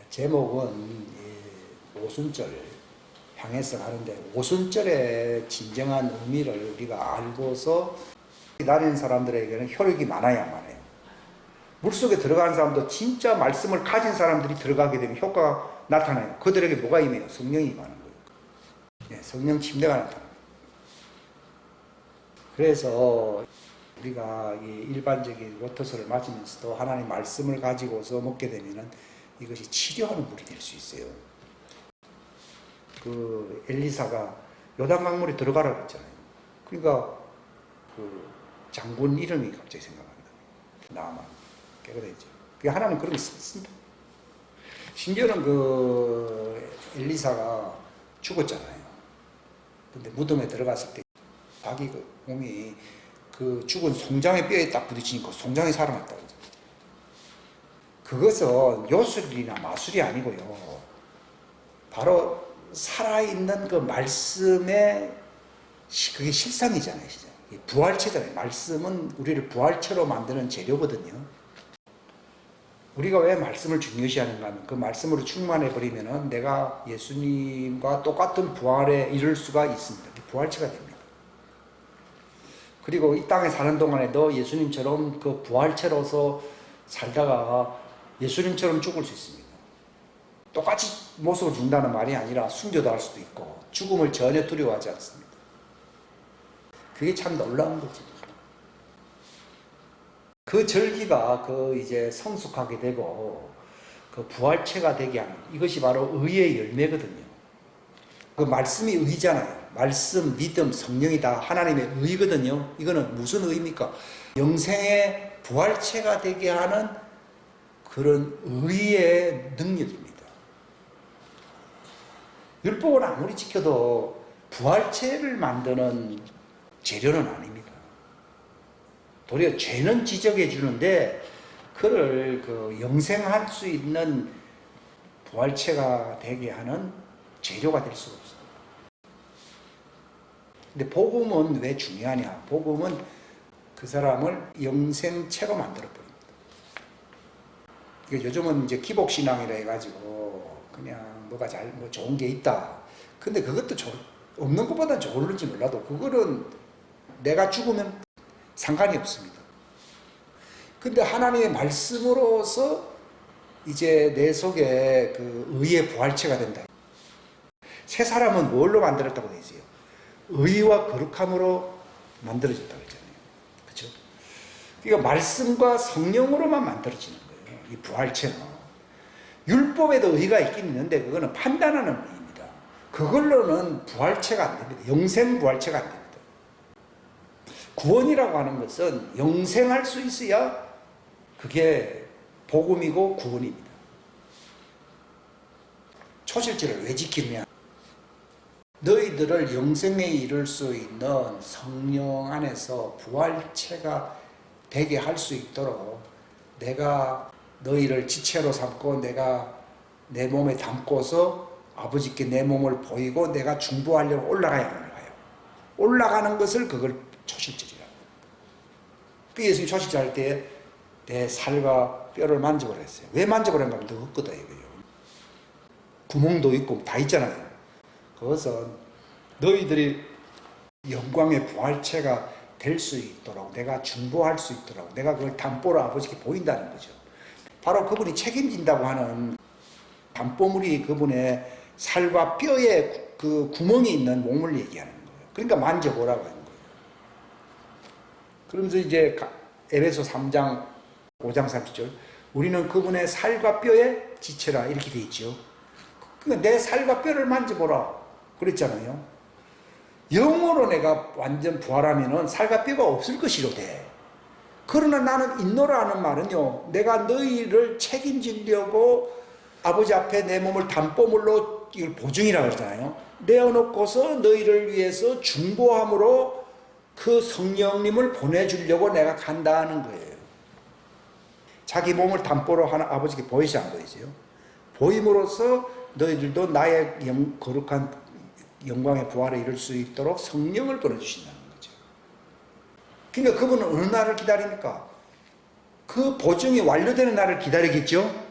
제목은 오순절 향해서 하는데, 오순절의 진정한 의미를 우리가 알고서 다니는 사람들에게는 효력이 많아야 많아요. 물속에 들어가는 사람도 진짜 말씀을 가진 사람들이 들어가게 되면 효과가 나타나요. 그들에게 뭐가 임해요? 성령이 임하는 거예요. 성령 침례가 나타나요. 그래서 우리가 이 일반적인 워터솔을 맞으면서도 하나님 말씀을 가지고서 먹게 되면은 이것이 치료하는 물이 될 수 있어요. 그 엘리사가 요단강물에 들어가라 그랬잖아요. 그러니까 그 장군 이름이 갑자기 생각난다. 나아만 깨끗해지죠. 하나님 그런 거 썼습니다. 심지어는 그 엘리사가 죽었잖아요. 근데 무덤에 들어갔을 때 자기 그 몸이 그 죽은 송장의 뼈에 딱 부딪히니까 송장이 살아났다. 그것은 요술이나 마술이 아니고요. 바로 살아있는 그 말씀의 그게 실상이잖아요. 부활체잖아요. 말씀은 우리를 부활체로 만드는 재료거든요. 우리가 왜 말씀을 중요시하는가 하면 그 말씀으로 충만해버리면 내가 예수님과 똑같은 부활에 이를 수가 있습니다. 부활체가 됩니다. 그리고 이 땅에 사는 동안에도 예수님처럼 그 부활체로서 살다가 예수님처럼 죽을 수 있습니다. 똑같이 모습을 준다는 말이 아니라 순교도 할 수도 있고 죽음을 전혀 두려워하지 않습니다. 그게 참 놀라운 거죠. 그 절기가 그 이제 성숙하게 되고 그 부활체가 되게 하는 이것이 바로 의의 열매거든요. 그 말씀이 의잖아요. 말씀, 믿음, 성령이 다 하나님의 의거든요. 이거는 무슨 의입니까? 영생의 부활체가 되게 하는 그런 의의 능력입니다. 율법은 아무리 지켜도 부활체를 만드는 재료는 아닙니다. 도리어 죄는 지적해 주는데 그를 그 영생할 수 있는 부활체가 되게 하는 재료가 될 수가 없어요. 근데 복음은 왜 중요하냐? 복음은 그 사람을 영생체로 만들어버립니다. 요즘은 이제 기복신앙이라 해가지고 그냥 뭐가 뭐 좋은 게 있다. 근데 그것도 없는 것보다 좋을지 몰라도 그거는 내가 죽으면 상관이 없습니다. 근데 하나님의 말씀으로서 이제 내 속에 그 의의 부활체가 된다. 새 사람은 뭘로 만들었다고 되어 있어요? 의와 거룩함으로 만들어졌다고 했잖아요. 그렇죠? 그러니까 말씀과 성령으로만 만들어지는 거예요. 이 부활체는. 율법에도 의가 있긴 있는데 그거는 판단하는 의입니다. 그걸로는 부활체가 안 됩니다. 영생 부활체가 안 됩니다. 구원이라고 하는 것은 영생할 수 있어야 그게 복음이고 구원입니다. 초실제를 왜 지키느냐? 너희들을 영생에 이를 수 있는 성령 안에서 부활체가 되게 할 수 있도록 내가 너희를 지체로 삼고 내가 내 몸에 담고서 아버지께 내 몸을 보이고 내가 중보하려고 올라가야 하는 거예요. 올라가는 것을 그걸 초실절이라고. 예수님이 초실절 할 때 내 살과 뼈를 만져보라 했어요. 왜 만져보라는 가 하면 없거든 이거요. 구멍도 있고 다 있잖아요. 그것은 너희들이 영광의 부활체가 될 수 있도록 내가 중보할 수 있도록 내가 그걸 담보로 아버지께 보인다는 거죠. 바로 그분이 책임진다고 하는 담보물이 그분의 살과 뼈에 그 구멍이 있는 몸을 얘기하는 거예요. 그러니까 만져보라고 하는 거예요. 그러면서 이제 에베소 3장 5장 30절 우리는 그분의 살과 뼈에 지체라 이렇게 돼 있죠. 그러니까 내 살과 뼈를 만져보라 그랬잖아요. 영으로 내가 완전 부활하면은 살과 뼈가 없을 것이로되 그러나 나는 있노라 하는 말은요, 내가 너희를 책임지려고 아버지 앞에 내 몸을 담보물로 이걸 보증이라고 그러잖아요. 내어놓고서 너희를 위해서 중보함으로 그 성령님을 보내주려고 내가 간다는 거예요. 자기 몸을 담보로 하는 아버지께 보이지 안 보이세요? 보임으로써 너희들도 나의 거룩한 영광의 부활에 이를 수 있도록 성령을 보내주신다는 거죠. 그러니까 그분은 어느 날을 기다립니까? 그 보증이 완료되는 날을 기다리겠죠?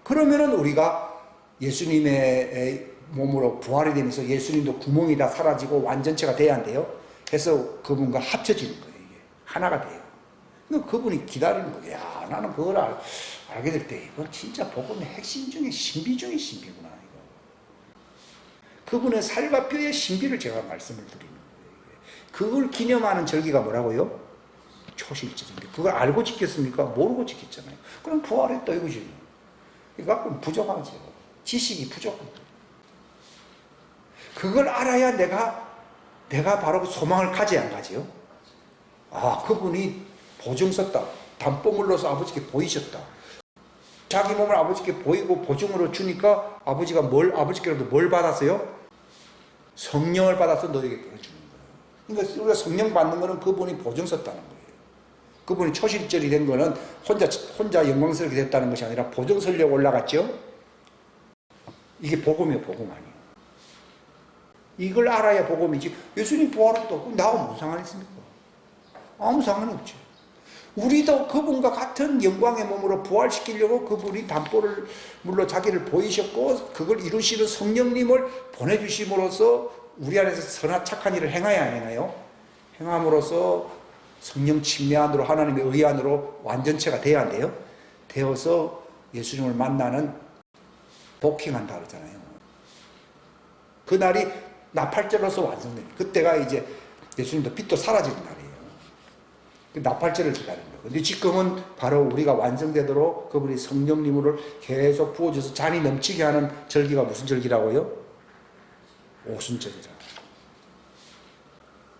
그러면은 우리가 예수님의 몸으로 부활이 되면서 예수님도 구멍이 다 사라지고 완전체가 돼야 한대요. 그래서 그분과 합쳐지는 거예요. 이게 하나가 돼요. 그분이 기다리는 거예요. 야, 나는 그걸 알게 될 때 이건 진짜 복음의 핵심 중에 신비 중에 신비구나. 이거. 그분의 살과 뼈의 신비를 제가 말씀을 드리는 거예요. 그걸 기념하는 절기가 뭐라고요? 초실절인데 그걸 알고 지켰습니까? 모르고 지켰잖아요. 그럼 부활했다 이거지. 이거 부족하죠. 지식이 부족합니다. 그걸 알아야 내가 바로 소망을 가져야 안 가지요. 아, 그분이 보증 썼다. 담보물로서 아버지께 보이셨다. 자기 몸을 아버지께 보이고 보증으로 주니까 아버지가 아버지께로도 뭘 받았어요? 성령을 받아서 너에게 보내주는 거예요. 그러니까 우리가 성령 받는 거는 그분이 보증 썼다는 거예요. 그분이 초실절이 된 거는 혼자 영광스럽게 됐다는 것이 아니라 보증 설령 올라갔죠? 이게 복음이에요, 복음 아니에요. 이걸 알아야 복음이지. 예수님 부활했다. 그럼 나하고 무슨 상관이 있습니까? 아무 상관이 없죠. 우리도 그분과 같은 영광의 몸으로 부활시키려고 그분이 담보를 물로 자기를 보이셨고 그걸 이루시는 성령님을 보내주심으로써 우리 안에서 선한 착한 일을 행하야 행하요. 행함으로써 성령 침례 안으로 하나님의 의 안으로 완전체가 돼야 한대요. 되어서 예수님을 만나는 복행한다 그러잖아요. 그날이 나팔절로서 완성됩니다. 그때가 이제 예수님도 빛도 사라지는 날이에요. 나팔절을 기다리는 거예요. 근데 지금은 바로 우리가 완성되도록 그분이 성령님을 계속 부어줘서 잔이 넘치게 하는 절기가 무슨 절기라고요? 오순절이잖아요.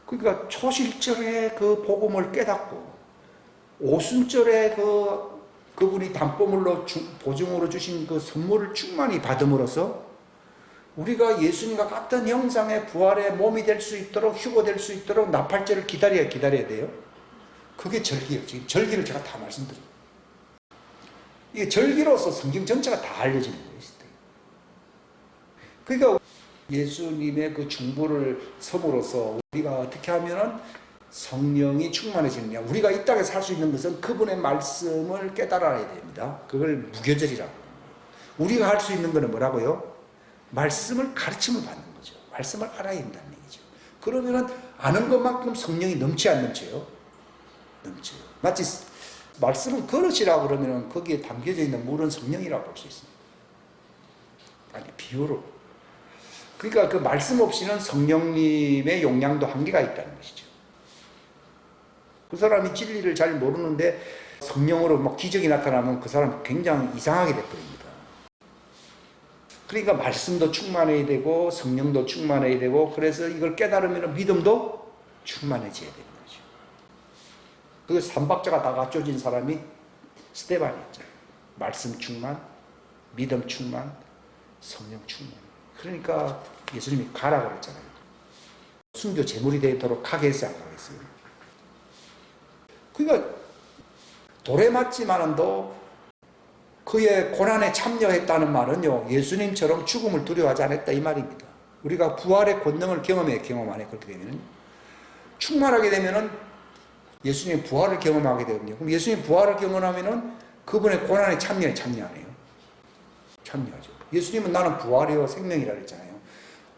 그러니까 초실절에 그 복음을 깨닫고 오순절에 그분이 담보물로 보증으로 주신 그 선물을 충만히 받음으로써 우리가 예수님과 같은 형상의 부활의 몸이 될 수 있도록 휴거될 수 있도록 나팔절을 기다려야 돼요. 그게 절기예요. 지금 절기를 제가 다 말씀드려요. 이게 절기로서 성경 전체가 다 알려지는 거예요. 그러니까 예수님의 그 중보를 섬으로써 우리가 어떻게 하면은 성령이 충만해지느냐. 우리가 이 땅에서 할 수 있는 것은 그분의 말씀을 깨달아야 됩니다. 그걸 무교절이라고. 우리가 할 수 있는 것은 뭐라고요? 말씀을 가르침을 받는 거죠. 말씀을 알아야 된다는 얘기죠. 그러면은 아는 것만큼 성령이 넘치 안 넘쳐요? 넘쳐요. 마치 말씀은 그릇이라고 그러면은 거기에 담겨져 있는 물은 성령이라고 볼 수 있습니다. 아니, 비유로. 그러니까 그 말씀 없이는 성령님의 용량도 한계가 있다는 것이죠. 그 사람이 진리를 잘 모르는데 성령으로 막 기적이 나타나면 그 사람 굉장히 이상하게 돼버립니다. 그러니까 말씀도 충만해야 되고 성령도 충만해야 되고 그래서 이걸 깨달으면 믿음도 충만해져야 되는 거죠. 그 삼박자가 다 갖춰진 사람이 스데반이었죠. 말씀 충만, 믿음 충만, 성령 충만. 그러니까 예수님이 가라 그랬잖아요. 순교 제물이 되도록 가게 했어요, 안 가겠어요? 그러니까 돌에 맞지만은도 그의 고난에 참여했다는 말은요, 예수님처럼 죽음을 두려워하지 않았다 이 말입니다. 우리가 부활의 권능을 경험해, 경험 안 해. 그렇게 되면 충만하게 되면은 예수님의 부활을 경험하게 되거든요. 그럼 예수님 부활을 경험하면은 그분의 고난에 참여해, 참여 안 해요? 참여하죠. 예수님은 나는 부활이요 생명이라 그랬잖아요.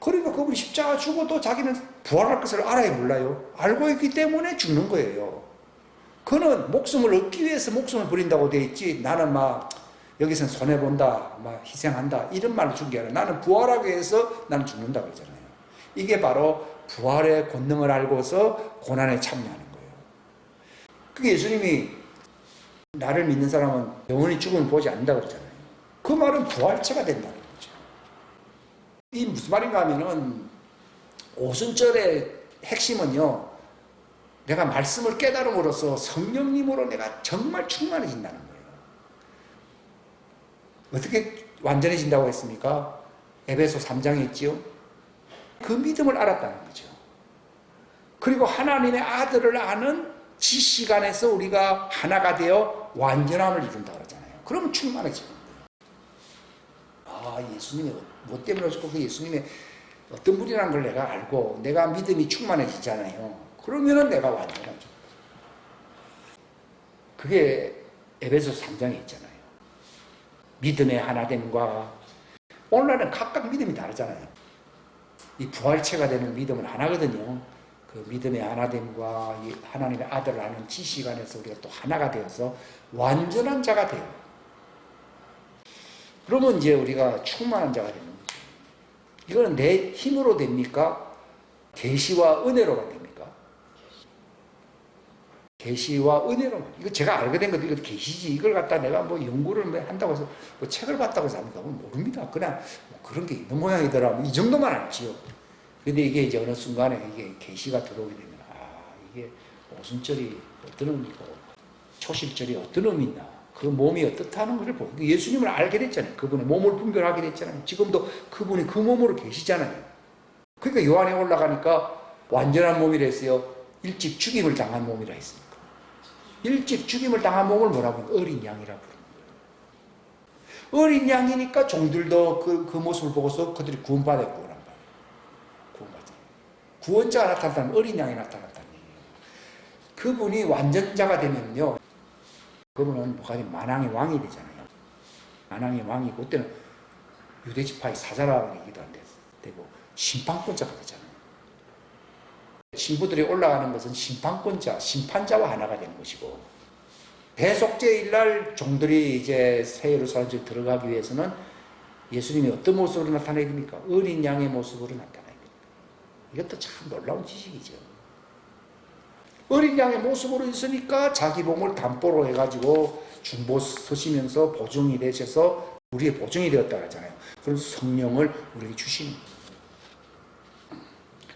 그러니까 그분이 십자가 죽어도 자기는 부활할 것을 알아야 몰라요. 알고 있기 때문에 죽는 거예요. 그는 목숨을 얻기 위해서 목숨을 버린다고 돼 있지 나는 막 여기서는 손해본다, 막 희생한다 이런 말로 죽은 게 아니라 나는 부활하기 위해서 나는 죽는다 그러잖아요. 이게 바로 부활의 권능을 알고서 고난에 참여하는 거예요. 그게 예수님이 나를 믿는 사람은 영원히 죽음을 보지 않는다 그러잖아요. 그 말은 부활체가 된다는 거죠. 이 무슨 말인가 하면은 오순절의 핵심은요, 내가 말씀을 깨달음으로써 성령님으로 내가 정말 충만해진다는 거예요. 어떻게 완전해진다고 했습니까? 에베소 3장에 있지요. 그 믿음을 알았다는 거죠. 그리고 하나님의 아들을 아는 지식 안에서 우리가 하나가 되어 완전함을 이룬다고 그러잖아요. 그러면 충만해지는 거예요. 아, 예수님이 뭐 때문에 오셨고 그 예수님의 어떤 분이라는 걸 내가 알고 내가 믿음이 충만해지잖아요. 그러면은 내가 완전하죠. 그게 에베소 3장에 있잖아요. 믿음의 하나됨과 오늘날은 각각 믿음이 다르잖아요. 이 부활체가 되는 믿음은 하나거든요. 그 믿음의 하나됨과 이 하나님의 아들을 아는 지식 안에서 우리가 또 하나가 되어서 완전한 자가 돼요. 그러면 이제 우리가 충만한 자가 되는 거죠. 이거는 내 힘으로 됩니까? 계시와 은혜로만 됩니까? 계시와 은혜로만. 이거 제가 알게 된 것도 이거 계시지. 이걸 갖다 내가 뭐 연구를 한다고 해서 뭐 책을 봤다고 해서 합니까? 모릅니다. 그냥 뭐 그런 게 있는 모양이더라. 이 정도만 알지요. 근데 이게 이제 어느 순간에 이게 계시가 들어오게 되면 이게 오순절이 어떤 의미고 초실절이 어떤 의미나 그 몸이 어떻다는 것을 보고 예수님을 알게 됐잖아요. 그분의 몸을 분별하게 됐잖아요. 지금도 그분이 그 몸으로 계시잖아요. 그러니까 요한에 올라가니까 완전한 몸이라 했어요. 일찍 죽임을 당한 몸이라 했으니까. 일찍 죽임을 당한 몸을 뭐라고 하면 어린 양이라 부르는 거예요. 어린 양이니까 종들도 그 모습을 보고서 그들이 구원받았고 구원자가 나타났다는 어린 양이 나타났다는 얘기예요. 그분이 완전자가 되면요. 그분은 뭐가 되면 만왕의 왕이 되잖아요. 만왕의 왕이고 그때는 유대지파의 사자라고 얘기도 안 되고 심판권자가 되잖아요. 신부들이 올라가는 것은 심판권자, 심판자와 하나가 되는 것이고 대속죄일 날 종들이 이제 새 예루살렘에 들어가기 위해서는 예수님이 어떤 모습으로 나타나야 됩니까? 어린 양의 모습으로 나타나요. 이것도 참 놀라운 지식이죠. 어린 양의 모습으로 있으니까 자기 몸을 담보로 해가지고 중보 서시면서 보증이 되셔서 우리의 보증이 되었다고 하잖아요. 그래서 성령을 우리에게 주시는 거예요.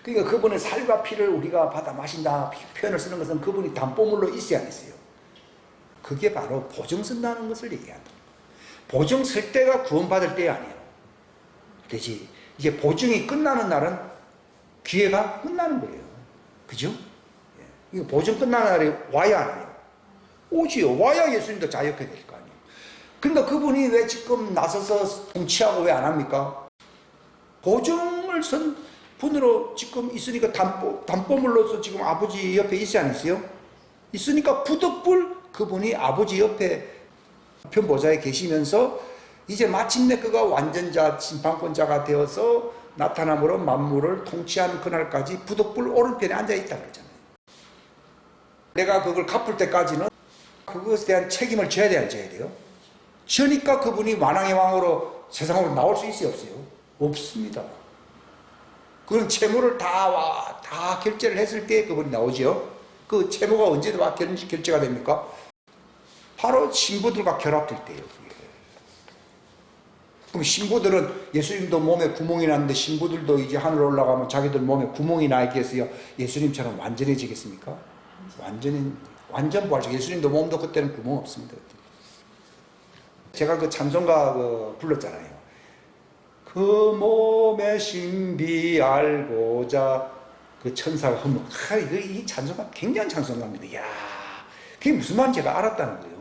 그러니까 그분의 살과 피를 우리가 받아 마신다 표현을 쓰는 것은 그분이 담보물로 있어야 했어요. 그게 바로 보증 쓴다는 것을 얘기한다. 보증 쓸 때가 구원받을 때 아니에요. 되지. 이제 보증이 끝나는 날은 기회가 끝나는 거예요. 그죠? 예. 이거 보증 끝나는 날에 와야 안 해요. 오지요. 와야 예수님도 자유케 될 거 아니에요. 그러니까 그분이 왜 지금 나서서 통치하고 왜 안 합니까? 보증을 쓴 분으로 지금 있으니까 담보물로서 지금 아버지 옆에 있지 않았어요? 있으니까 부득불 그분이 아버지 옆에 편보좌에 계시면서 이제 마침내 그가 완전자, 심판권자가 되어서 나타남으로 만물을 통치하는 그날까지 부득불 오른편에 앉아있다 그러잖아요. 내가 그걸 갚을 때까지는 그것에 대한 책임을 져야 돼요? 지으니까 그분이 만왕의 왕으로 세상으로 나올 수 있어요? 없어요? 없습니다. 그런 채무를 다 결제를 했을 때 그분이 나오죠. 그 채무가 언제 결제가 됩니까? 바로 신부들과 결합될 때예요. 그럼 신부들은 예수님도 몸에 구멍이 났는데 신부들도 이제 하늘 올라가면 자기들 몸에 구멍이 나 있겠어요? 예수님처럼 완전해지겠습니까? 완전 부활적. 예수님도 몸도 그때는 구멍 없습니다. 제가 그 찬송가 불렀잖아요. 그 몸의 신비 알고자 그 천사가 흠뻑. 이 찬송가 굉장한 찬송가입니다. 이야, 그게 무슨 말인지 제가 알았다는 거예요.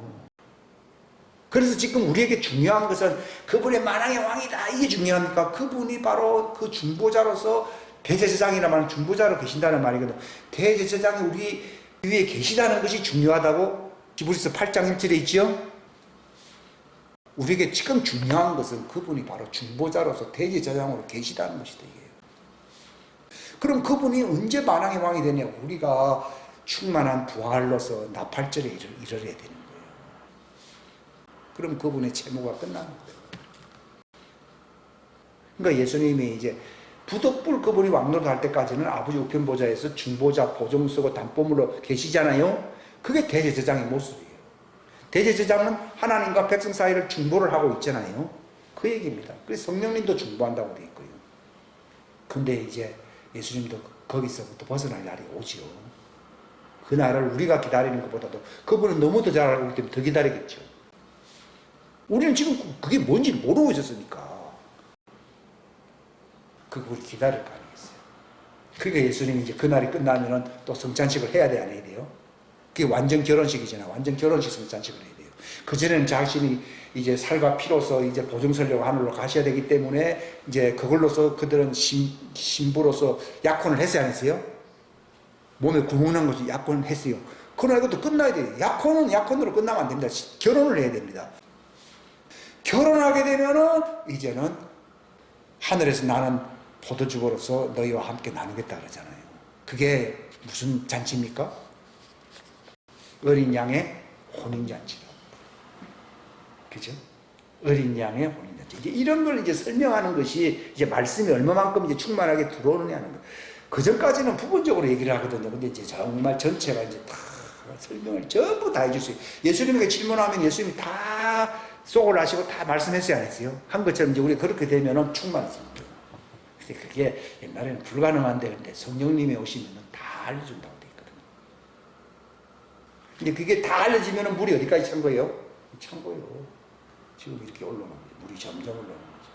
그래서 지금 우리에게 중요한 것은 그분의 만왕의 왕이다. 이게 중요합니까? 그분이 바로 그 중보자로서 대제사장이라 말하는 중보자로 계신다는 말이거든요. 대제사장이 우리 위에 계시다는 것이 중요하다고 히브리서 8장 1절에 있지요? 우리에게 지금 중요한 것은 그분이 바로 중보자로서 대제사장으로 계시다는 것이다. 이게요. 그럼 그분이 언제 만왕의 왕이 되냐? 우리가 충만한 부활로서 나팔절에 이르러야 되는 거예요. 그럼 그분의 채무가 끝나는 거예요. 그러니까 예수님이 이제 부득불 그분이 왕노릇 할 때까지는 아버지 우편 보좌에서 중보자, 보증 쓰고 담보물로 계시잖아요. 그게 대제사장의 모습이에요. 대제사장은 하나님과 백성 사이를 중보를 하고 있잖아요. 그 얘기입니다. 그래서 성령님도 중보한다고 되어 있고요. 근데 이제 예수님도 거기서부터 벗어날 날이 오지요. 그 날을 우리가 기다리는 것보다도 그분은 너무 더 잘 알고 있기 때문에 더 기다리겠죠. 우리는 지금 그게 뭔지 모르고 있었으니까 그걸 기다릴 거 아니겠어요. 그러니까 예수님이 이제 그날이 끝나면은 또 성찬식을 해야 돼, 안 해야 돼요? 그게 완전 결혼식이잖아. 완전 결혼식 성찬식을 해야 돼요. 그전에는 자신이 이제 살과 피로서 이제 보증설려고 하늘로 가셔야 되기 때문에 이제 그걸로서 그들은 신부로서 약혼을 했어야 안 했어요? 몸에 구멍 난 것이 약혼을 했어요. 그러나 이것도 끝나야 돼요. 약혼은 약혼으로 끝나면 안 됩니다. 결혼을 해야 됩니다. 결혼하게 되면은 이제는 하늘에서 나는 포도주로서 너희와 함께 나누겠다 그러잖아요. 그게 무슨 잔치입니까? 어린 양의 혼인잔치라고. 그죠? 어린 양의 혼인잔치. 이제 이런 걸 이제 설명하는 것이 이제 말씀이 얼마만큼 이제 충만하게 들어오느냐는 거. 그 전까지는 부분적으로 얘기를 하거든요. 근데 이제 정말 전체가 이제 다 설명을 전부 다 해줄 수 있어요. 예수님에게 질문하면 예수님이 다 속을 아시고 다 말씀했어요, 안 했어요? 한 것처럼 이제 우리가 그렇게 되면은 충만해집니다. 근데 그게 옛날에는 불가능한데, 근데 성령님이 오시면은 다 알려준다고 돼 있거든요. 근데 그게 다 알려지면은 물이 어디까지 찬 거예요? 찬 거예요. 지금 이렇게 올라오는 거죠. 물이 점점 올라오는 거죠.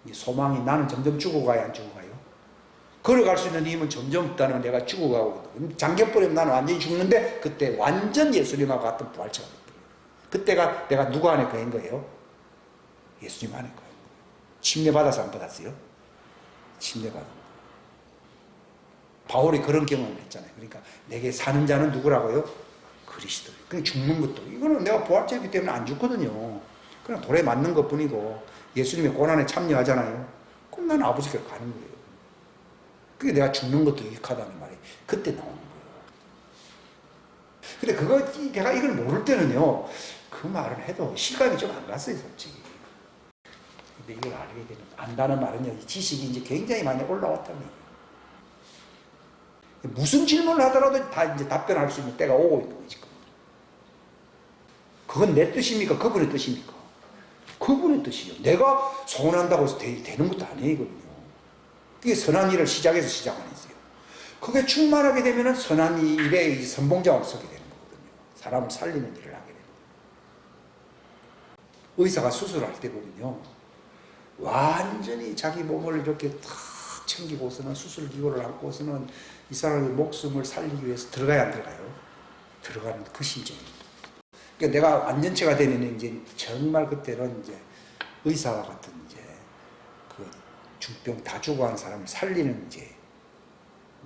이 소망이 나는 점점 죽어가요, 안 죽어가요? 걸어갈 수 있는 힘은 점점 없다는 내가 죽어가고, 잠겨버리면 나는 완전히 죽는데, 그때 완전 예수님하고 같은 부활체가 됐어요. 그때가 내가 누구 안에 거인 거예요? 예수님 안에 거인 거예요. 침례받아서 안 받았어요? 침례받은 거예요. 바울이 그런 경험을 했잖아요. 그러니까 내게 사는 자는 누구라고요? 그리스도. 그냥 죽는 것도. 이거는 내가 부활체이기 때문에 안 죽거든요. 그냥 돌에 맞는 것 뿐이고, 예수님의 고난에 참여하잖아요. 그럼 나는 아버지 곁 가는 거예요. 그게 내가 죽는 것도 유익하다는 말이 그때 나오는 거예요. 근데 그거 내가 이걸 모를 때는요, 그 말을 해도 실감이 좀 안 갔어요, 솔직히. 근데 이걸 알게 되면, 안다는 말은요, 지식이 이제 굉장히 많이 올라왔다는 얘기예요. 무슨 질문을 하더라도 다 이제 답변할 수 있는 때가 오고 있는 거지. 그건 내 뜻입니까? 그분의 뜻입니까? 그분의 뜻이요. 내가 소원한다고 해서 되는 것도 아니거든요. 그게 선한 일을 시작해서 시작 안 했어요. 그게 충만하게 되면은 선한 일에 선봉장을 서게 되는 거거든요. 사람을 살리는 일을 하게 되는 거예요. 의사가 수술할 때 보면요, 완전히 자기 몸을 이렇게 탁 챙기고서는 수술기구를 안고서는 이 사람의 목숨을 살리기 위해서 들어가야 안 들어가요? 들어가는 그 심정입니다. 그러니까 내가 완전체가 되면 이제 정말 그때는 이제 의사와 같은 이제 그 중병 다 죽어간 사람을 살리는 이제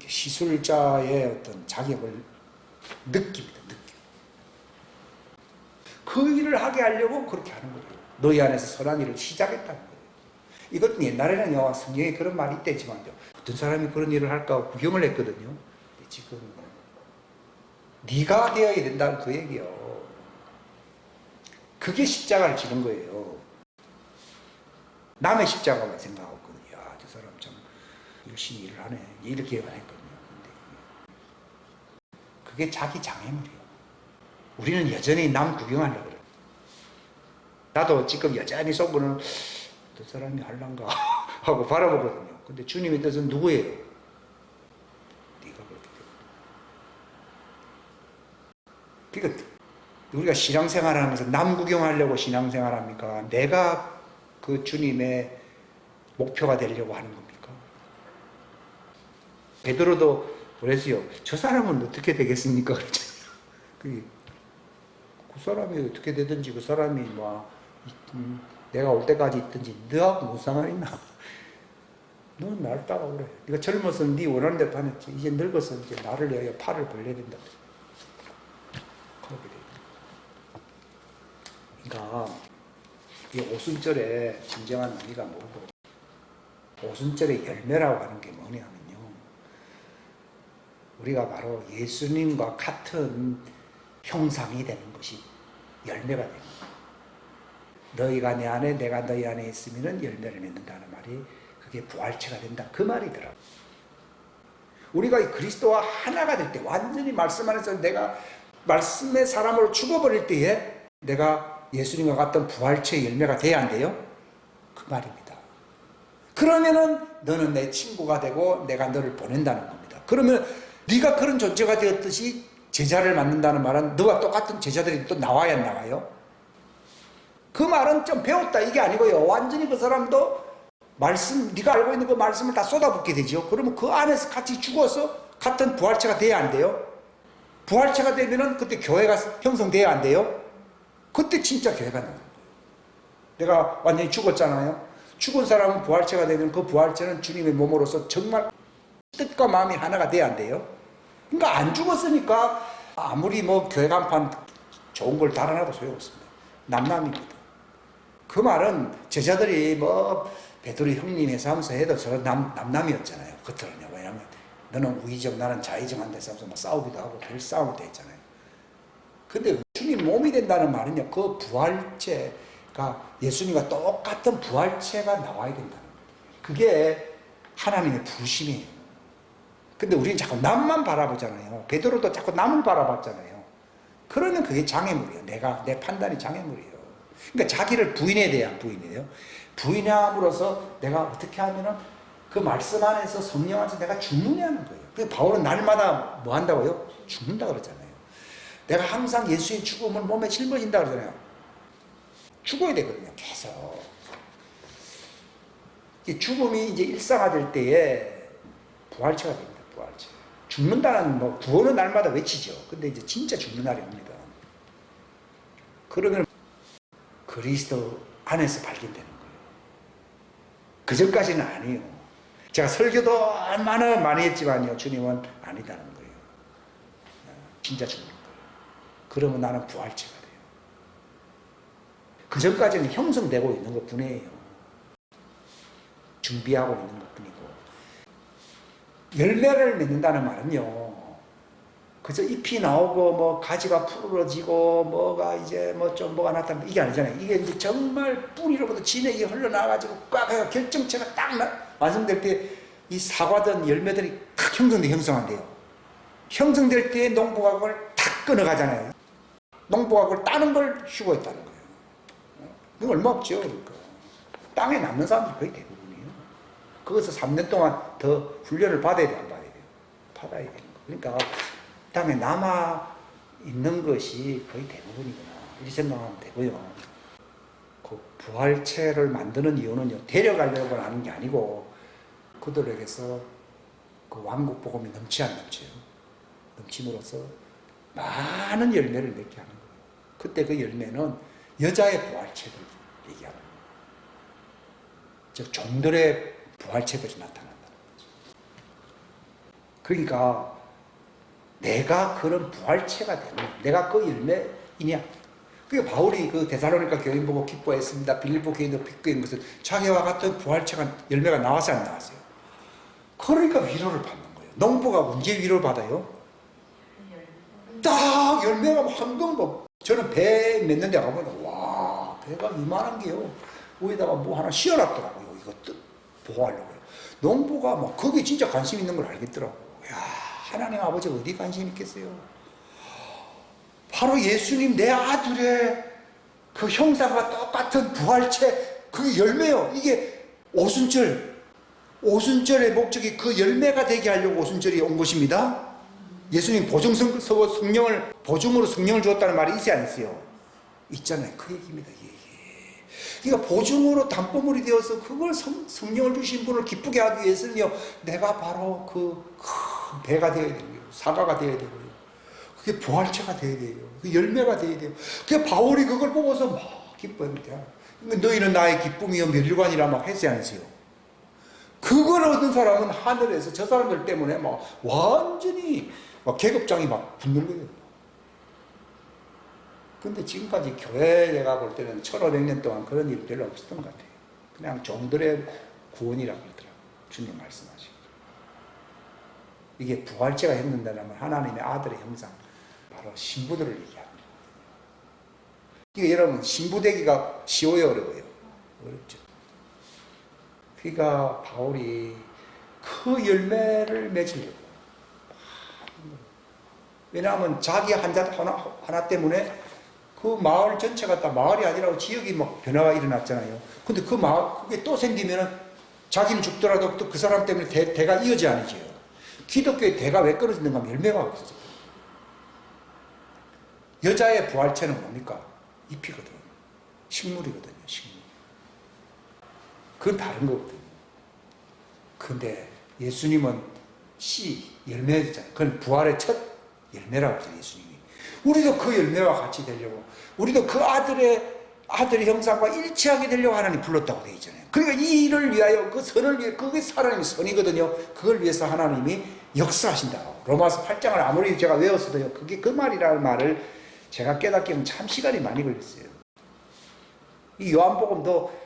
시술자의 어떤 자격을 느낍니다. 느낌. 그 일을 하게 하려고 그렇게 하는 거예요. 너희 안에서 선한 일을 시작했다는 거예요. 이것도 옛날에는요, 성경에 그런 말이 있대지만요, 어떤 사람이 그런 일을 할까 구경을 했거든요. 근데 지금은 네가 되어야 된다는 그 얘기요. 그게 십자가를 지는 거예요. 남의 십자가만 생각하고 있거든요. 야, 저 사람 참 열심히 일을 하네. 이렇게 했거든요. 근데 그게 자기 장애물이에요. 우리는 여전히 남 구경하려고 그래요. 나도 지금 여전히 속으로는 저 사람이 할란가 하고 바라보거든요. 근데 주님의 뜻은 누구예요? 네가 그렇게 되고. 그러니까 우리가 신앙생활 하면서 남 구경하려고 신앙생활 합니까? 내가 그 주님의 목표가 되려고 하는 겁니까? 베드로도 그랬어요. 저 사람은 어떻게 되겠습니까? 그랬잖아요. 그 사람이 어떻게 되든지 그 사람이 뭐 내가 올 때까지 있든지 너하고 무슨 상관 있나? 너는 나를 따라오래. 네가 젊어서 네 원하는 대로 다녔지. 이제 늙어서 이제 나를 위하여 팔을 벌려야 된다. 그렇게 돼. 그러니까 이 오순절에 진정한 의미가 뭐고, 오순절의 열매라고 하는 게 뭐냐면요, 우리가 바로 예수님과 같은 형상이 되는 것이 열매가 되는 거예요. 너희가 내 안에 내가 너희 안에 있으면 열매를 맺는다는 말이 그게 부활체가 된다, 그 말이더라고요. 우리가 그리스도와 하나가 될 때, 완전히 말씀 안에서 내가 말씀의 사람으로 죽어버릴 때에 내가 예수님과 같은 부활체의 열매가 돼야 안 돼요? 그 말입니다. 그러면은 너는 내 친구가 되고 내가 너를 보낸다는 겁니다. 그러면 네가 그런 존재가 되었듯이 제자를 만든다는 말은 너와 똑같은 제자들이 또 나와야 안 나와요? 그 말은 좀 배웠다 이게 아니고요. 완전히 그 사람도 말씀, 네가 알고 있는 그 말씀을 다 쏟아붓게 되죠. 그러면 그 안에서 같이 죽어서 같은 부활체가 돼야 안 돼요? 부활체가 되면은 그때 교회가 형성돼야 안 돼요? 그때 진짜 교회가 나는 거예요. 내가 완전히 죽었잖아요. 죽은 사람은 부활체가 되면 그 부활체는 주님의 몸으로서 정말 뜻과 마음이 하나가 돼야 안 돼요? 그러니까 안 죽었으니까 아무리 뭐 교회 간판 좋은 걸 달아놔도 소용없습니다. 남남입니다. 그 말은 제자들이 뭐 베드로 형님 해서 하면서 해도 서로 남남이었잖아요. 겉으로는. 왜냐면 너는 우의정 나는 자의정 한다 해서 막 싸우기도 하고 별 싸움도 했잖아요. 근데 주님 몸이 된다는 말은요, 그 부활체가 예수님과 똑같은 부활체가 나와야 된다는 거예요. 그게 하나님의 부르심이에요. 근데 우리는 자꾸 남만 바라보잖아요. 베드로도 자꾸 남을 바라봤잖아요. 그러면 그게 장애물이에요. 내 판단이 장애물이에요. 그러니까 자기를 부인해야 돼요, 안 부인해야 돼요? 부인함으로써 내가 어떻게 하면은 그 말씀 안에서 성령 안에서 내가 죽느냐는 거예요. 그래서 바울은 날마다 뭐 한다고요? 죽는다 그러잖아요. 내가 항상 예수의 죽음을 몸에 짊어진다 그러잖아요. 죽어야 되거든요, 계속. 죽음이 이제 일상화될 때에 부활체가 됩니다, 부활체. 죽는다는 뭐 구원은 날마다 외치죠. 근데 이제 진짜 죽는 날이 옵니다. 그러면 그리스도 안에서 발견되는 거예요. 그 전까지는 아니에요. 제가 설교도 얼마나 많이 했지만요, 주님은 아니다는 거예요. 진짜 죽는 거예요. 그러면 나는 부활체가 돼요. 그 전까지는 형성되고 있는 것 뿐이에요. 준비하고 있는 것 뿐이고. 열매를 맺는다는 말은요, 그저 잎이 나오고 뭐 가지가 푸르러지고 뭐가 이제 뭐 좀 뭐가 나타나면 이게 아니잖아요. 이게 이제 정말 뿌리로부터 진액이 흘러나가지고 꽉 해서 결정체가 딱 완성될 때 이 사과든 열매들이 탁 형성한대요. 형성될 때 농부가 그걸 탁 끊어가잖아요. 농부가 그걸 따는 걸 휴거했다는 거예요. 그거 얼마 없죠. 그러니까. 땅에 남는 사람들이 거의 대부분이에요. 거기서 3년 동안 더 훈련을 받아야 돼요, 안 받아야 돼요? 받아야 되는 거예요. 그러니까 땅에 남아 있는 것이 거의 대부분이구나, 이렇게 생각하면 되고요. 그 부활체를 만드는 이유는요, 데려가려고 하는 게 아니고 그들에게서 그 왕국 복음이 넘치 안 넘쳐요. 넘침으로써 많은 열매를 맺게 하는 거예요. 그때 그 열매는 여자의 부활체를 얘기하는 거예요. 즉 종들의 부활체들이 나타난다는 거죠. 그러니까 내가 그런 부활체가 되면 내가 그 열매이냐. 그게 바울이 그 데살로니가 교인 보고 기뻐했습니다. 빌립보 교인도 기뻐한 것은 자기와 같은 부활체가 열매가 나와서 안 나왔어요. 그러니까 위로를 받는 거예요. 농부가 언제 위로를 받아요? 딱 열매가 한동 뭐 저는 배 맺는데 가보면 와, 배가 이만한 게요. 위에다가 뭐 하나 씌워놨더라고요. 이거 보호하려고요. 농부가 뭐 거기에 진짜 관심 있는 걸 알겠더라고요. 야, 하나님 아버지 어디 관심 있겠어요? 바로 예수님 내 아들의 그 형상과 똑같은 부활체 그게 열매요. 이게 오순절의 목적이 그 열매가 되게 하려고 오순절이 온 것입니다. 예수님 보증으로 성령을 주었다는 말이 있어야 안 있어요? 있잖아요. 그 얘기입니다. 그러니까 보증으로 담보물이 되어서 그걸 성령을 주신 분을 기쁘게 하기 위해서는요, 내가 바로 그 큰 배가 되어야 되고요, 사과가 되어야 되고요, 그게 부활체가 되어야 돼요, 그 열매가 되어야 돼요. 그 바울이 그걸 보고서 막 기뻐합니다. 너희는 나의 기쁨이요 멸관이라 막 했어야 안 했어요? 그걸 얻은 사람은 하늘에서 저 사람들 때문에 막 완전히 막 계급장이 막 붙는 거예요. 근데 지금까지 교회 내가 볼 때는 1500년 동안 그런 일이 별로 없었던 것 같아요. 그냥 종들의 구원이라고 그러더라고요. 주님 말씀하시고. 이게 부활체가 형성되려면 하나님의 아들의 형상, 바로 신부들을 얘기합니다. 이게 여러분, 신부 되기가 쉬워요, 어려워요? 어렵죠. 그러니까 바울이 그 열매를 맺으려고. 왜냐하면 자기 하나 때문에 그 마을 전체가 다 마을이 아니라 지역이 막 변화가 일어났잖아요. 근데 그 마을, 그게 또 생기면은 자기는 죽더라도 또 그 사람 때문에 대가 이어지 않으죠. 기독교의 대가 왜 끊어지는가 하면 열매가 없어서. 여자의 부활체는 뭡니까? 잎이거든. 식물이거든요, 식물. 그건 다른 거거든요. 근데 예수님은 열매잖아요. 그건 부활의 첫 열매라고 하죠, 예수님이. 우리도 그 열매와 같이 되려고, 우리도 그 아들의 형상과 일치하게 되려고 하나님 불렀다고 되어 있잖아요. 그러니까 이 일을 위하여, 그 선을 위해, 그게 하나님의 선이거든요. 그걸 위해서 하나님이 역사하신다고. 로마서 8장을 아무리 제가 외웠어도요, 그게 그 말이라는 말을 제가 깨닫기에는 참 시간이 많이 걸렸어요. 이 요한복음도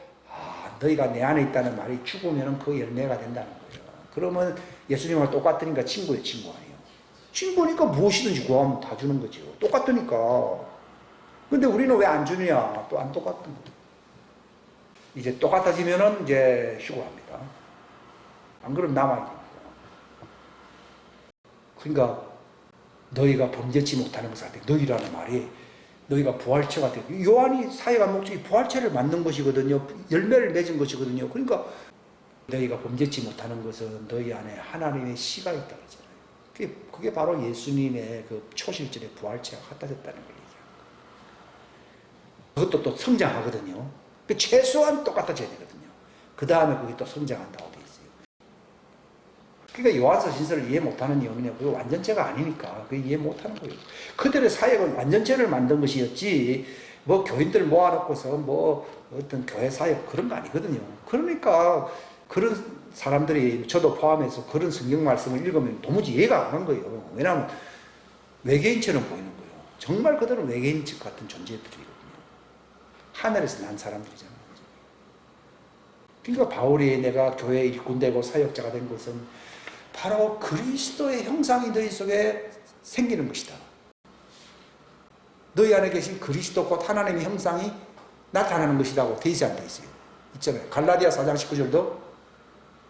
너희가 내 안에 있다는 말이 죽으면 그 열매가 된다는 거예요. 그러면 예수님하고 똑같으니까 친구예요, 친구 아니에요. 친구니까 무엇이든지 구하면 다 주는 거죠. 똑같으니까. 근데 우리는 왜 안 주느냐? 또 안 똑같은 거죠. 이제 똑같아지면은 이제 휴고합니다. 안 그러면 남아야 됩니다. 그러니까 너희가 범죄치 못하는 것을 할 때 너희라는 말이 너희가 부활체가 되고 요한이 사역한 목적이 부활체를 만든 것이거든요. 열매를 맺은 것이거든요. 그러니까 너희가 범죄치 못하는 것은 너희 안에 하나님의 씨가 있다 그러잖아요. 그게 바로 예수님의 그 초실절의 부활체가 갖다 줬다는 걸 얘기합니다. 그것도 또 성장하거든요. 최소한 똑같아져야 되거든요. 그 다음에 그게 또 성장한다고 돼 있어요. 그러니까 요한서 신서를 이해 못하는 이유는 그게 완전체가 아니니까 그게 이해 못하는 거예요. 그들의 사역은 완전체를 만든 것이었지 뭐 교인들 모아놓고서 뭐 어떤 교회 사역 그런 거 아니거든요. 그러니까 그런 사람들이 저도 포함해서 그런 성경 말씀을 읽으면 도무지 이해가 안 가는 거예요. 왜냐하면 외계인처럼 보이는 거예요. 정말 그들은 외계인 같은 존재들이거든요. 하늘에서 난 사람들이잖아요. 그러니까 바울이 내가 교회 일꾼되고 사역자가 된 것은 바로 그리스도의 형상이 너희 속에 생기는 것이다. 너희 안에 계신 그리스도 곧 하나님의 형상이 나타나는 것이라고 돼 있어야 안 돼 있어요. 있잖아요. 갈라디아 4장 19절도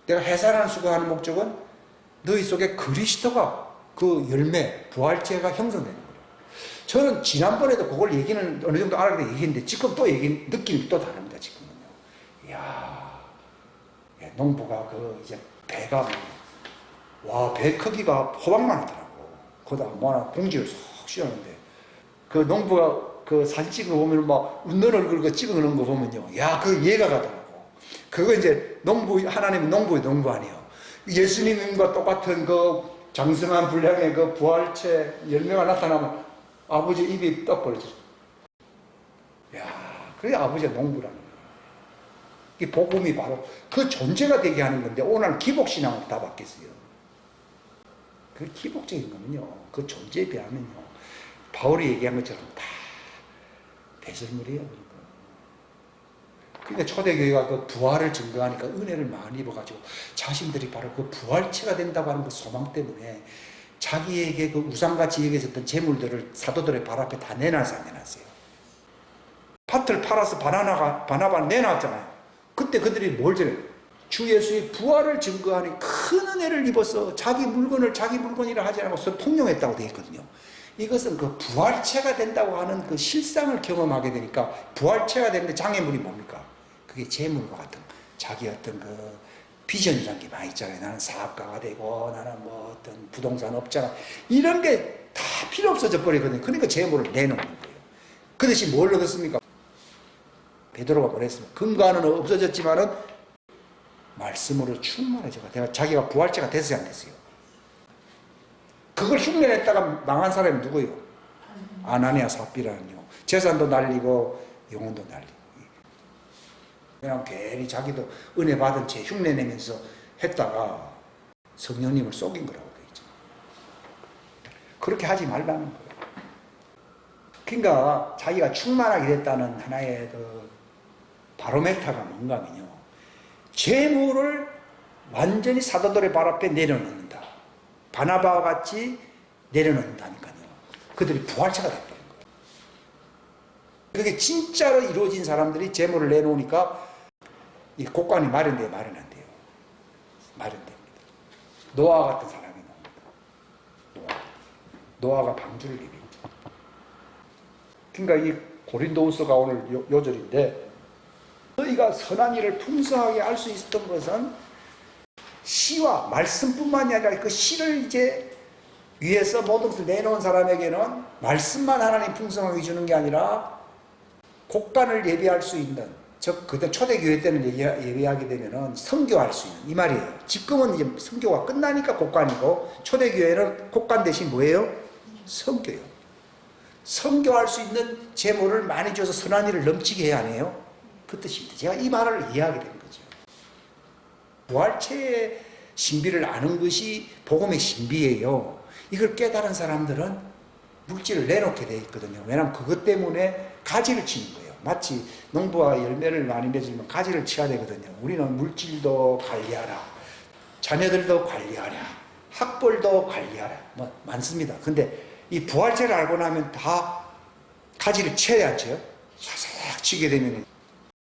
내가 해산하는 수고하는 목적은 너희 속에 그리스도가 그 열매, 부활체가 형성되는 거예요. 저는 지난번에도 그걸 얘기는 어느 정도 알아듣게 얘기했는데 지금 또 느낌이 또 다릅니다. 지금은요. 이야, 농부가 그 이제 배가 와, 배 크기가 호박만 하더라고. 거기다 뭐 하나 봉지를 쏙 씌웠는데 그 농부가 그 사진 찍은 거 보면 막 웃는 얼굴 찍어 놓은 거 보면요. 야, 그 이해가 가더라고. 그거 이제 하나님 농부의 농부 아니에요. 예수님과 똑같은 그 장성한 분량의 그 부활체 열매가 나타나면 아버지 입이 떡 벌어져. 야, 그게 아버지가 농부라는 거예요. 이 복음이 바로 그 존재가 되게 하는 건데 오늘 기복신앙으로 다 바뀌었어요. 그 기복적인 거는요, 그 존재에 비하면요, 바울이 얘기한 것처럼 다 배설물이에요. 그러니까 초대교회가 그 부활을 증거하니까 은혜를 많이 입어가지고 자신들이 바로 그 부활체가 된다고 하는 그 소망 때문에 자기에게 그 우상같이 여겨졌던 재물들을 사도들의 발 앞에 다 내놨어요. 밭을 팔아서 바나바 내놨잖아요. 그때 그들이 뭘 전해? 주 예수의 부활을 증거하니 큰 은혜를 입어서 자기 물건이라 하지 않고 서로 통용했다고 되어 있거든요. 이것은 그 부활체가 된다고 하는 그 실상을 경험하게 되니까 부활체가 되는데 장애물이 뭡니까? 그게 재물과 같은 자기 어떤 그 비전이라는 게 많이 있잖아요. 나는 사업가가 되고 나는 뭐 어떤 부동산 업자가 이런 게 다 필요 없어져 버리거든요. 그러니까 재물을 내놓는 거예요. 그 대신 뭘 얻었습니까? 베드로가 뭐랬습니까? 근거는 없어졌지만은 말씀으로 충만해져. 자기가 부활체가 됐어요, 안 됐어요? 그걸 흉내냈다가 망한 사람이 누구예요? 아나니아 삽비라는요. 재산도 날리고 영혼도 날리고. 그냥 괜히 자기도 은혜 받은 채 흉내내면서 했다가 성령님을 속인 거라고 되어 있죠. 그렇게 하지 말라는 거예요. 그러니까 자기가 충만하게 됐다는 하나의 그 바로메타가 뭔가 하면요. 재물을 완전히 사도들의 발 앞에 내려놓는다. 바나바와 같이 내려놓는다니까요. 그들이 부활체가 됐다는 거예요. 그게 진짜로 이루어진 사람들이 재물을 내놓으니까 이 곡간이 마련돼요, 마련 안 돼요? 마련됩니다. 노아 같은 사람이 나옵니다. 노아가 방주를 예비했죠. 그러니까 이 고린도후서가 오늘 요절인데 너희가 선한 일을 풍성하게 할 수 있었던 것은 시와 말씀뿐만이 아니라 그 시를 이제 위에서 모든 것을 내놓은 사람에게는 말씀만 하나님 풍성하게 주는 게 아니라 곡간을 예비할 수 있는, 즉 그때 초대교회 때는 예비하게 되면은 선교할 수 있는 이 말이에요. 지금은 이제 선교가 끝나니까 곡간이고 초대교회는 곡간 대신 뭐예요? 선교요. 선교할 수 있는 재물을 많이 줘서 선한 일을 넘치게 해야 하네요. 그 뜻입니다. 제가 이 말을 이해하게 된 거죠. 부활체의 신비를 아는 것이 복음의 신비예요. 이걸 깨달은 사람들은 물질을 내놓게 돼 있거든요. 왜냐하면 그것 때문에 가지를 치는 거예요. 마치 농부가 열매를 많이 맺으면 가지를 치야 되거든요. 우리는 물질도 관리하라, 자녀들도 관리하라, 학벌도 관리하라, 뭐 많습니다. 근데 이 부활체를 알고 나면 다 가지를 쳐야 하죠. 싹 치게 되면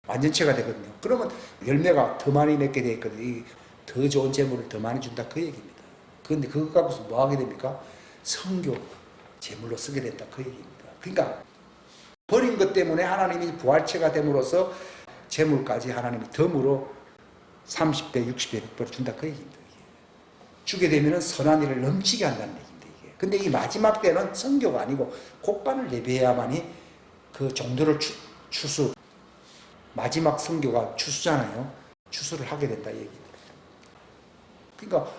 완전체가 되거든요. 그러면 열매가 더 많이 맺게 되어 있거든요. 더 좋은 재물을 더 많이 준다 그 얘기입니다. 그런데 그것 갖고서 뭐 하게 됩니까? 성교 재물로 쓰게 된다 그 얘기입니다. 그러니까 버린 것 때문에 하나님이 부활체가 됨으로써 재물까지 하나님이 덤으로 30배, 60배, 100배를 준다 그 얘기입니다. 주게 되면 선한 일을 넘치게 한다는 얘기입니다. 이게. 근데 이 마지막 때는 성교가 아니고 곡간을 예배해야만이 그 정도를 추수, 마지막 성교가 추수잖아요. 추수를 하게 된다 이 얘기입니다. 그러니까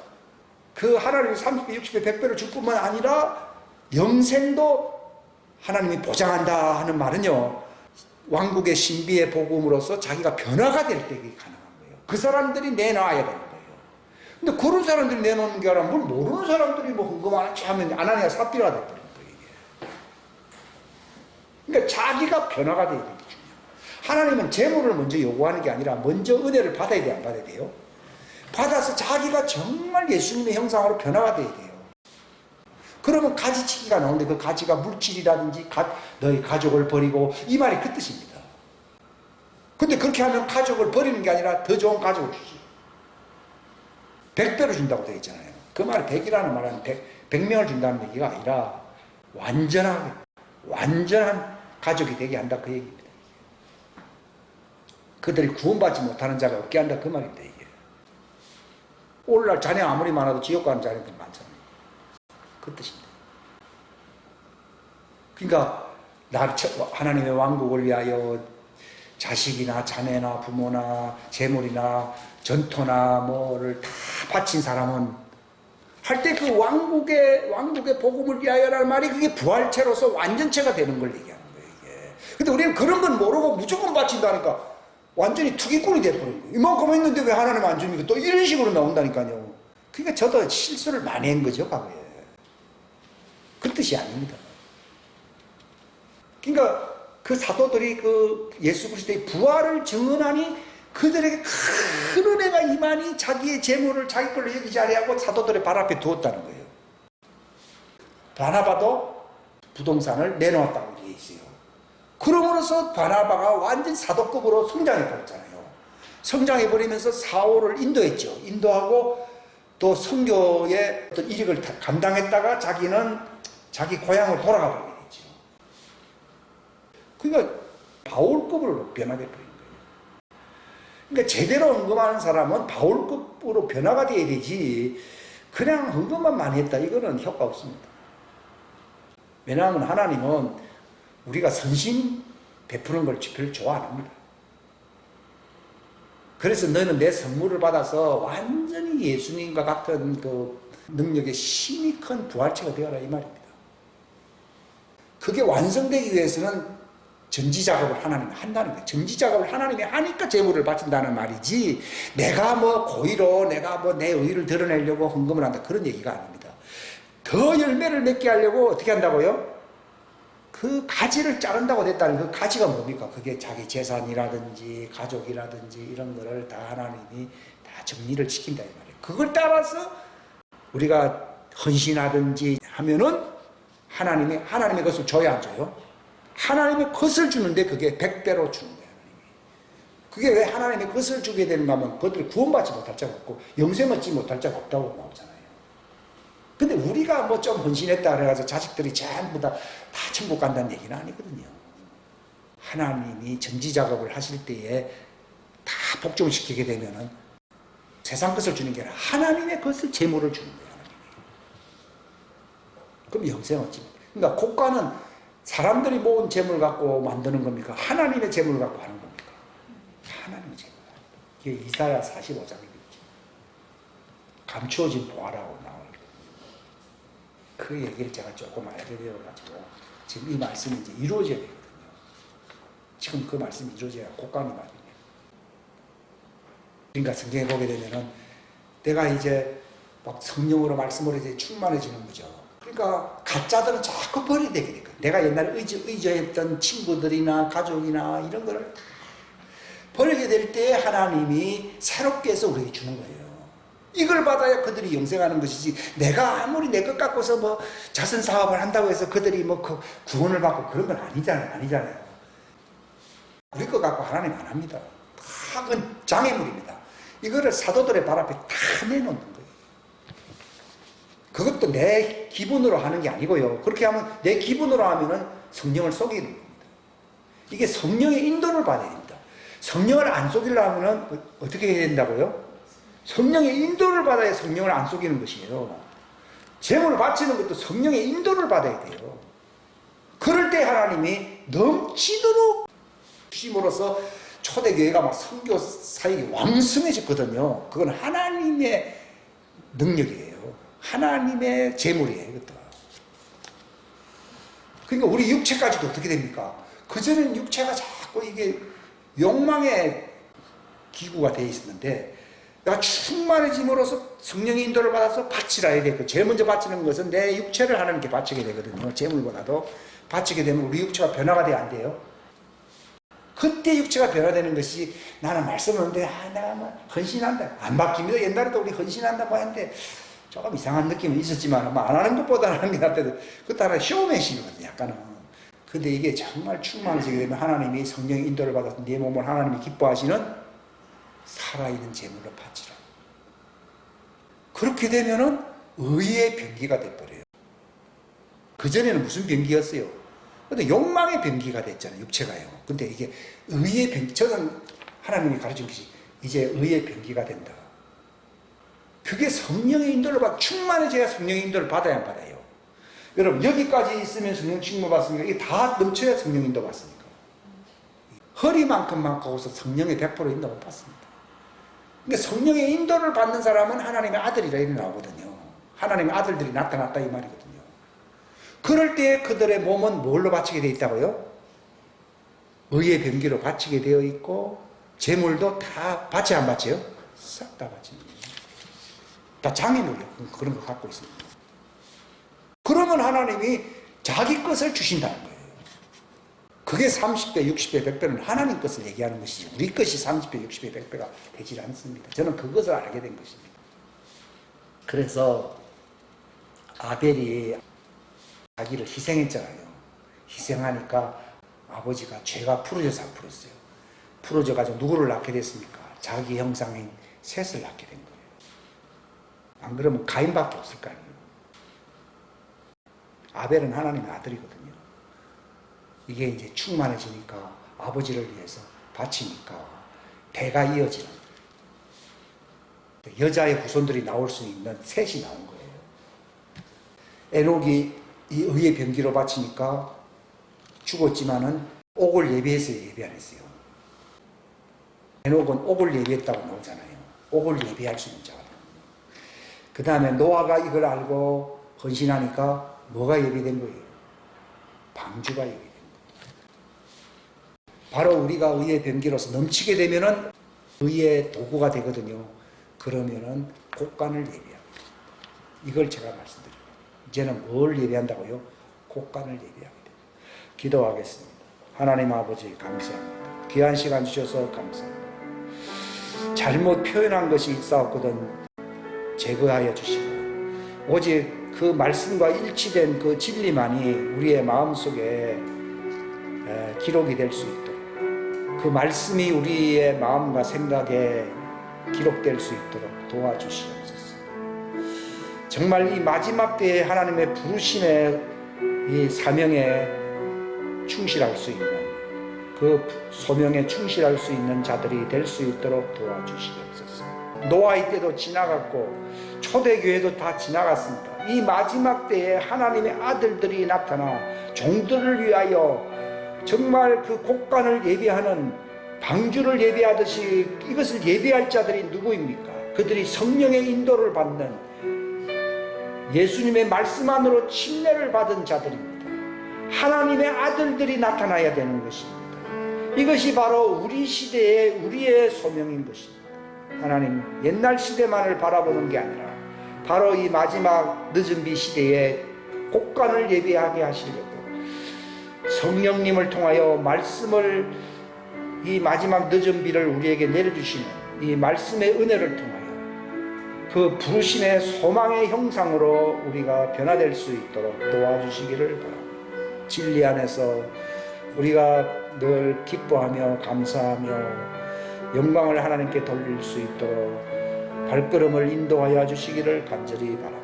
그 하나님이 30배, 60배, 100배를 줄 뿐만 아니라 영생도 하나님이 보장한다 하는 말은요, 왕국의 신비의 복음으로서 자기가 변화가 될 때 그게 가능한 거예요. 그 사람들이 내놔야 되는 거예요. 근데 그런 사람들이 내놓는 게 아니라 뭘 모르는 사람들이 뭐 헌금하는지 하면 아나니아 삽비라가 돼버린 거예요. 이게. 그러니까 자기가 변화가 돼야 되는 거죠. 하나님은 재물을 먼저 요구하는 게 아니라 먼저 은혜를 받아야 돼요, 안 받아야 돼요? 받아서 자기가 정말 예수님의 형상으로 변화가 돼야 돼요. 그러면 가지치기가 나오는데 그 가지가 물질이라든지 너희 가족을 버리고 이 말이 그 뜻입니다. 근데 그렇게 하면 가족을 버리는 게 아니라 더 좋은 가족을 주지. 100배로 준다고 되어 있잖아요. 그 말이 100이라는 말은 100명을 준다는 얘기가 아니라 완전한 가족이 되게 한다 그 얘기입니다. 그들이 구원받지 못하는 자가 없게 한다 그 말입니다. 이게. 오늘날 자녀 아무리 많아도 지옥 가는 자녀들 많잖아요. 그 뜻입니다. 그러니까 하나님의 왕국을 위하여 자식이나 자매나 부모나 재물이나 전토나 뭐를 다 바친 사람은 할 때 그 왕국의 복음을 위하여라는 말이 그게 부활체로서 완전체가 되는 걸 얘기하는 거예요. 이게. 근데 우리는 그런 건 모르고 무조건 바친다니까 완전히 투기꾼이 돼버린 거예요. 이만큼 했는데 왜 하나님 안 줍니까? 또 이런 식으로 나온다니까요. 그러니까 저도 실수를 많이 한 거죠, 과거에. 그 뜻이 아닙니다. 그러니까 그 사도들이 그 예수 그리스도의 부활을 증언하니 그들에게 큰 은혜가 임하니 자기의 재물을 자기 걸로 여기지 아니하고 사도들의 발 앞에 두었다는 거예요. 바나바도 부동산을 내놓았다고 되어 있어요. 그러므로서 바나바가 완전 사도급으로 성장해버렸잖아요. 성장해버리면서 사울을 인도했죠. 인도하고 또 선교의 어떤 이력을 감당했다가 자기는 자기 고향으로 돌아가 버리게 됐죠. 그러니까 바울급으로 변화돼 버린 거예요. 그러니까 제대로 헌금하는 사람은 바울급으로 변화가 돼야 되지 그냥 헌금만 많이 했다 이거는 효과 없습니다. 왜냐하면 하나님은 우리가 선심 베푸는 걸 별로 좋아 안 합니다. 그래서 너는 내 선물을 받아서 완전히 예수님과 같은 그 능력의 힘이 큰 부활체가 되어라 이 말입니다. 그게 완성되기 위해서는 전지작업을 하나님이 한다는 거예요. 전지작업을 하나님이 하니까 재물을 바친다는 말이지 내가 뭐 고의로 내가 뭐 내 의를 드러내려고 헌금을 한다 그런 얘기가 아닙니다. 더 열매를 맺게 하려고 어떻게 한다고요? 그 가지를 자른다고 됐다는 그 가지가 뭡니까? 그게 자기 재산이라든지 가족이라든지 이런 거를 다 하나님이 다 정리를 시킨다 이 말이에요. 그걸 따라서 우리가 헌신하든지 하면은 하나님의 것을 줘야 안 줘요? 하나님의 것을 주는데 그게 100배로 주는 거예요. 그게 왜 하나님의 것을 주게 되는가 하면 그들이 구원받지 못할 자가 없고 영생을 얻지 못할 자가 없다고 나오잖아요. 근데 우리가 뭐 좀 헌신했다 그래가지고 자식들이 전부 다 천국 간다는 얘기는 아니거든요. 하나님이 전지작업을 하실 때에 다 복종시키게 되면은 세상 것을 주는 게 아니라 하나님의 것을 재물을 주는 거예요. 그럼 영생 얻지 못해요. 그러니까 국가는 사람들이 모은 재물 갖고 만드는 겁니까? 하나님의 재물을 갖고 하는 겁니까? 하나님의 재물. 이게 이사야 45장이겠죠. 감추어진 보화라고 나와요. 그 얘기를 제가 조금 알게 되어가지고 지금 이 말씀이 이제 이루어져야 되거든요. 지금 그 말씀이 이루어져야 곡간이 말이에요. 그러니까 성경에 보게 되면은 내가 이제 막 성령으로 말씀으로 이제 충만해지는 거죠. 그러니까 가짜들은 자꾸 버리게 되거든. 내가 옛날에 의지했던 친구들이나 가족이나 이런 거를 버리게 될 때 하나님이 새롭게 해서 우리에게 주는 거예요. 이걸 받아야 그들이 영생하는 것이지, 내가 아무리 내 것 갖고서 뭐 자선 사업을 한다고 해서 그들이 뭐 그 구원을 받고 그런 건 아니잖아요. 우리 것 갖고 하나님 안 합니다. 다 그건 장애물입니다. 이거를 사도들의 발 앞에 다 내놓는 거예요. 그것도 내 기분으로 하는 게 아니고요. 그렇게 하면 내 기분으로 하면은 성령을 속이는 겁니다. 이게 성령의 인도를 받아야 됩니다. 성령을 안 속이려면 어떻게 해야 된다고요? 성령의 인도를 받아야 성령을 안 속이는 것이에요. 제물을 바치는 것도 성령의 인도를 받아야 돼요. 그럴 때 하나님이 넘치도록 주심으로써 초대교회가 막 선교 사역이 왕성해졌거든요. 그건 하나님의 능력이에요. 하나님의 제물이에요. 이것도. 그러니까 우리 육체까지도 어떻게 됩니까? 그전엔 육체가 자꾸 이게 욕망의 기구가 되어 있었는데, 내가 충만해짐으로써 성령의 인도를 받아서 바치라 해야 되고, 제일 먼저 바치는 것은 내 육체를 하나님께 바치게 되거든요. 제물보다도 바치게 되면 우리 육체가 변화가 돼야 안 돼요. 그때 육체가 변화되는 것이, 나는 말씀하는데 내가 뭐 헌신한다, 안 바뀝니다. 옛날에도 우리 헌신한다 뭐 했는데 조금 이상한 느낌은 있었지만 뭐 안 하는 것보다는 하는 게 낫대도, 그것도 하나 쇼맨십이거든요. 약간은. 근데 이게 정말 충만해지게 되면 하나님이 성령의 인도를 받아서 내 몸을 하나님이 기뻐하시는 살아있는 제물로 바치라. 그렇게 되면은 의의 병기가 돼버려요. 그전에는 무슨 병기였어요? 근데 욕망의 병기가 됐잖아요. 육체가요. 근데 이게 의의 병기, 저는 하나님이 가르친 것이 이제 의의 병기가 된다. 그게 성령의 인도를 받아, 충만해져야 성령의 인도를 받아야 안 받아요. 여러분, 여기까지 있으면 성령 충만 받습니까? 이게 다 넘쳐야 성령 인도 받습니까? 허리만큼만 가고서 성령의 100% 인도 못 받습니다. 근데 성령의 인도를 받는 사람은 하나님의 아들이라 이렇게 나오거든요. 하나님의 아들들이 나타났다 이 말이거든요. 그럴 때 그들의 몸은 뭘로 바치게 되어 있다고요? 의의 병기로 바치게 되어 있고, 제물도 다 바치 안 바치요? 싹 다 바칩니다. 다 장애물이요. 그런 거 갖고 있습니다. 그러면 하나님이 자기 것을 주신다는 거예요. 그게 30배, 60배, 100배는 하나님 것을 얘기하는 것이지, 우리 것이 30배, 60배, 100배가 되질 않습니다. 저는 그것을 알게 된 것입니다. 그래서 아벨이 자기를 희생했잖아요. 희생하니까 아버지가 죄가 풀어져서 안 풀었어요. 풀어져가지고 누구를 낳게 됐습니까? 자기 형상인 셋을 낳게 된 거예요. 안 그러면 가인밖에 없을 거 아니에요. 아벨은 하나님의 아들이거든요. 이게 이제 충만해지니까 아버지를 위해서 바치니까 대가 이어지는, 여자의 후손들이 나올 수 있는 셋이 나온 거예요. 에녹이 이 의의 병기로 바치니까 죽었지만은 옥을 예비해서 예비 안 했어요. 에녹은 옥을 예비했다고 나오잖아요. 옥을 예비할 수 있는 자가. 그 다음에 노아가 이걸 알고 헌신하니까 뭐가 예비된 거예요? 방주가 예비된 거예요. 바로 우리가 의의 병기로서 넘치게 되면은 의의 도구가 되거든요. 그러면은 곡간을 예비합니다. 이걸 제가 말씀드려요. 이제는 뭘 예비한다고요? 곡간을 예비합니다. 기도하겠습니다. 하나님 아버지 감사합니다. 귀한 시간 주셔서 감사합니다. 잘못 표현한 것이 있사옵거든 제거하여 주시고, 오직 그 말씀과 일치된 그 진리만이 우리의 마음속에 기록이 될 수 있도록, 그 말씀이 우리의 마음과 생각에 기록될 수 있도록 도와주시옵소서. 정말 이 마지막 때에 하나님의 부르심의 이 사명에 충실할 수 있는, 그 소명에 충실할 수 있는 자들이 될 수 있도록 도와주시옵소서. 노아의 때도 지나갔고 초대교회도 다 지나갔습니다. 이 마지막 때에 하나님의 아들들이 나타나 종들을 위하여 정말 그 곡간을 예비하는, 방주를 예비하듯이 이것을 예비할 자들이 누구입니까? 그들이 성령의 인도를 받는, 예수님의 말씀 안으로 침례를 받은 자들입니다. 하나님의 아들들이 나타나야 되는 것입니다. 이것이 바로 우리 시대의 우리의 소명인 것입니다. 하나님, 옛날 시대만을 바라보는 게 아니라 바로 이 마지막 늦은 비 시대에 곡간을 예비하게 하시려고 성령님을 통하여 말씀을 이 마지막 늦은 비를 우리에게 내려주시는 이 말씀의 은혜를 통하여 그 부르심의 소망의 형상으로 우리가 변화될 수 있도록 도와주시기를 바랍니다. 진리 안에서 우리가 늘 기뻐하며 감사하며 영광을 하나님께 돌릴 수 있도록 발걸음을 인도하여 주시기를 간절히 바랍니다.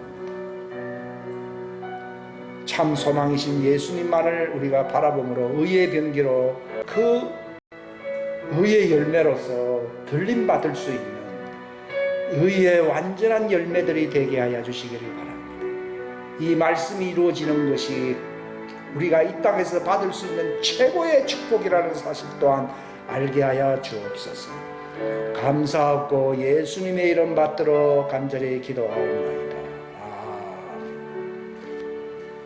참 소망이신 예수님만을 우리가 바라봄으로 의의 병기로 그 의의 열매로서 들림받을 수 있는 의의 완전한 열매들이 되게 하여 주시기를 바랍니다. 이 말씀이 이루어지는 것이 우리가 이 땅에서 받을 수 있는 최고의 축복이라는 사실 또한 알게 하여 주옵소서. 감사하고 예수님의 이름 받들어 간절히 기도하옵나이다.